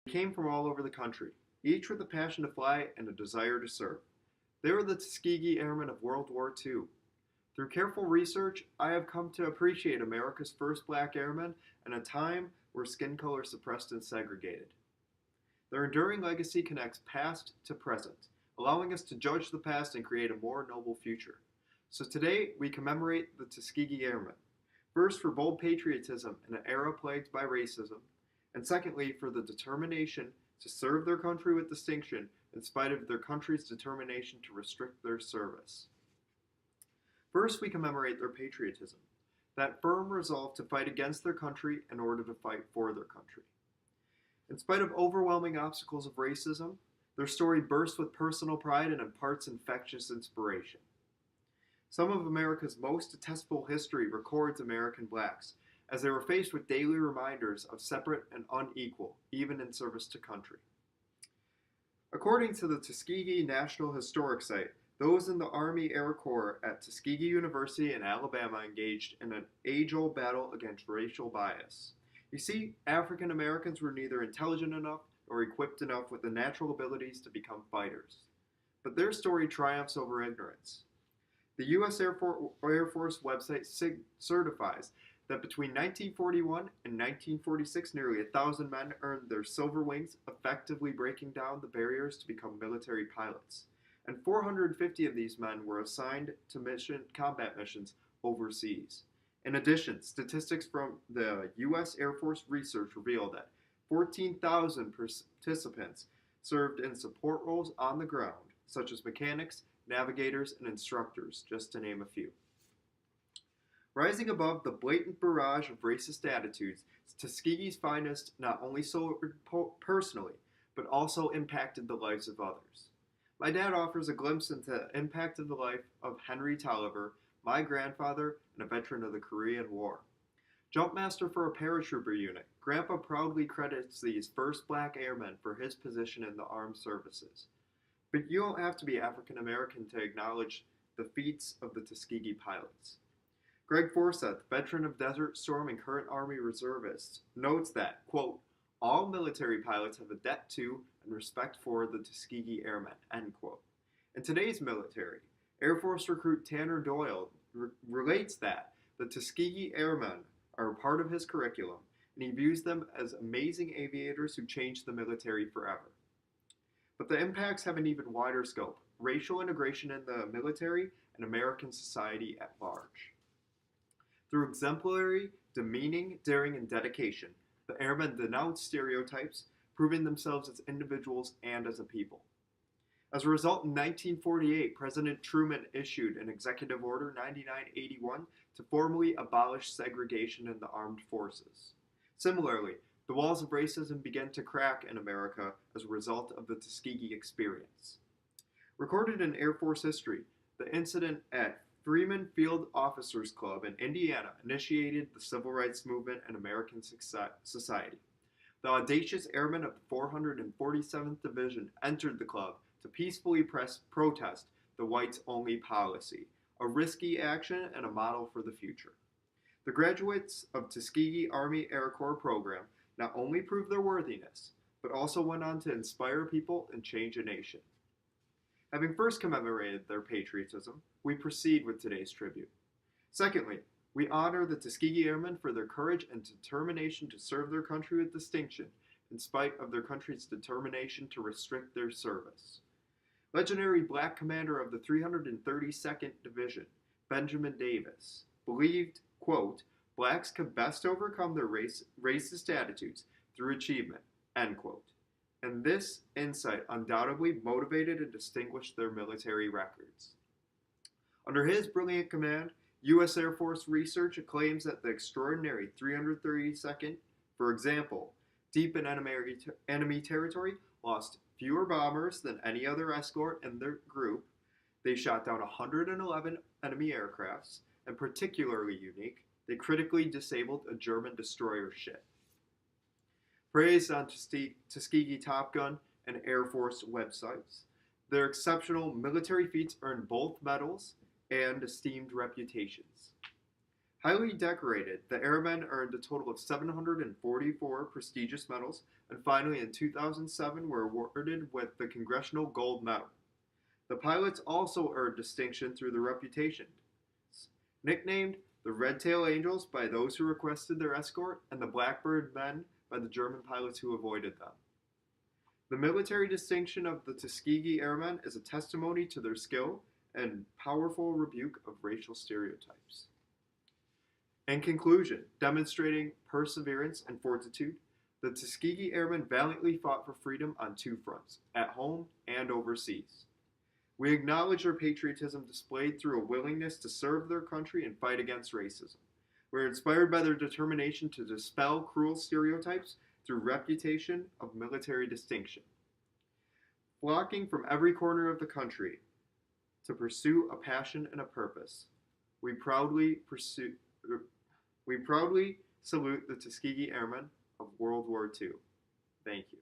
They came from all over the country, each with a passion to fly and a desire to serve. They were the Tuskegee Airmen of World War II. Through careful research, I have come to appreciate America's first black airmen in a time where skin color suppressed and segregated. Their enduring legacy connects past to present, allowing us to judge the past and create a more noble future. So today, we commemorate the Tuskegee Airmen. First, for bold patriotism in an era plagued by racism, and secondly, for the determination to serve their country with distinction in spite of their country's determination to restrict their service. First, we commemorate their patriotism, that firm resolve to fight against their country in order to fight for their country. In spite of overwhelming obstacles of racism, their story bursts with personal pride and imparts infectious inspiration. Some of America's most detestable history records American blacks, as they were faced with daily reminders of separate and unequal, even in service to country. According to the Tuskegee National Historic Site, those in the Army Air Corps at Tuskegee University in Alabama engaged in an age-old battle against racial bias. You see, African Americans were neither intelligent enough nor equipped enough with the natural abilities to become fighters. But their story triumphs over ignorance. The U.S. Air Force website certifies that between 1941 and 1946, nearly 1,000 men earned their silver wings, effectively breaking down the barriers to become military pilots. And 450 of these men were assigned to combat missions overseas. In addition, statistics from the U.S. Air Force research reveal that 14,000 participants served in support roles on the ground, such as mechanics, navigators, and instructors, just to name a few. Rising above the blatant barrage of racist attitudes, Tuskegee's finest not only soared personally, but also impacted the lives of others. My dad offers a glimpse into the impact of the life of Henry Tolliver, my grandfather, and a veteran of the Korean War. Jumpmaster for a paratrooper unit, Grandpa proudly credits these first black airmen for his position in the armed services. But you don't have to be African American to acknowledge the feats of the Tuskegee pilots. Greg Forseth, veteran of Desert Storm and current Army reservist, notes that, quote, all military pilots have a debt to and respect for the Tuskegee Airmen, end quote. In today's military, Air Force recruit Tanner Doyle relates that the Tuskegee Airmen are a part of his curriculum, and he views them as amazing aviators who changed the military forever. But the impacts have an even wider scope: racial integration in the military and American society at large. Through exemplary, demeaning, daring, and dedication, the airmen denounced stereotypes, proving themselves as individuals and as a people. As a result, in 1948, President Truman issued an Executive Order 9981 to formally abolish segregation in the armed forces. Similarly, the walls of racism began to crack in America as a result of the Tuskegee experience. Recorded in Air Force history, the incident at Freeman Field Officers Club in Indiana initiated the civil rights movement in American society. The audacious airmen of the 447th Division entered the club to peacefully protest the whites-only policy, a risky action and a model for the future. The graduates of Tuskegee Army Air Corps program not only proved their worthiness, but also went on to inspire people and change a nation. Having first commemorated their patriotism, we proceed with today's tribute. Secondly, we honor the Tuskegee Airmen for their courage and determination to serve their country with distinction, in spite of their country's determination to restrict their service. Legendary black commander of the 332nd Division, Benjamin Davis, believed, quote, blacks could best overcome their racist attitudes through achievement, end quote. And this insight undoubtedly motivated and distinguished their military records. Under his brilliant command, U.S. Air Force research claims that the extraordinary 332nd, for example, deep in enemy territory, lost fewer bombers than any other escort in their group. They shot down 111 enemy aircrafts, and particularly unique, they critically disabled a German destroyer ship. Praised on Tuskegee Top Gun and Air Force websites, their exceptional military feats earned both medals and esteemed reputations. Highly decorated, the airmen earned a total of 744 prestigious medals, and finally in 2007 were awarded with the Congressional Gold Medal. The pilots also earned distinction through their reputation. Nicknamed the Red Tail Angels by those who requested their escort, and the Blackbird Men by the German pilots who avoided them. The military distinction of the Tuskegee Airmen is a testimony to their skill and powerful rebuke of racial stereotypes. In conclusion, demonstrating perseverance and fortitude, the Tuskegee Airmen valiantly fought for freedom on two fronts, at home and overseas. We acknowledge their patriotism displayed through a willingness to serve their country and fight against racism. We're inspired by their determination to dispel cruel stereotypes through reputation of military distinction. Flocking from every corner of the country to pursue a passion and a purpose, we proudly salute the Tuskegee Airmen of World War II. Thank you.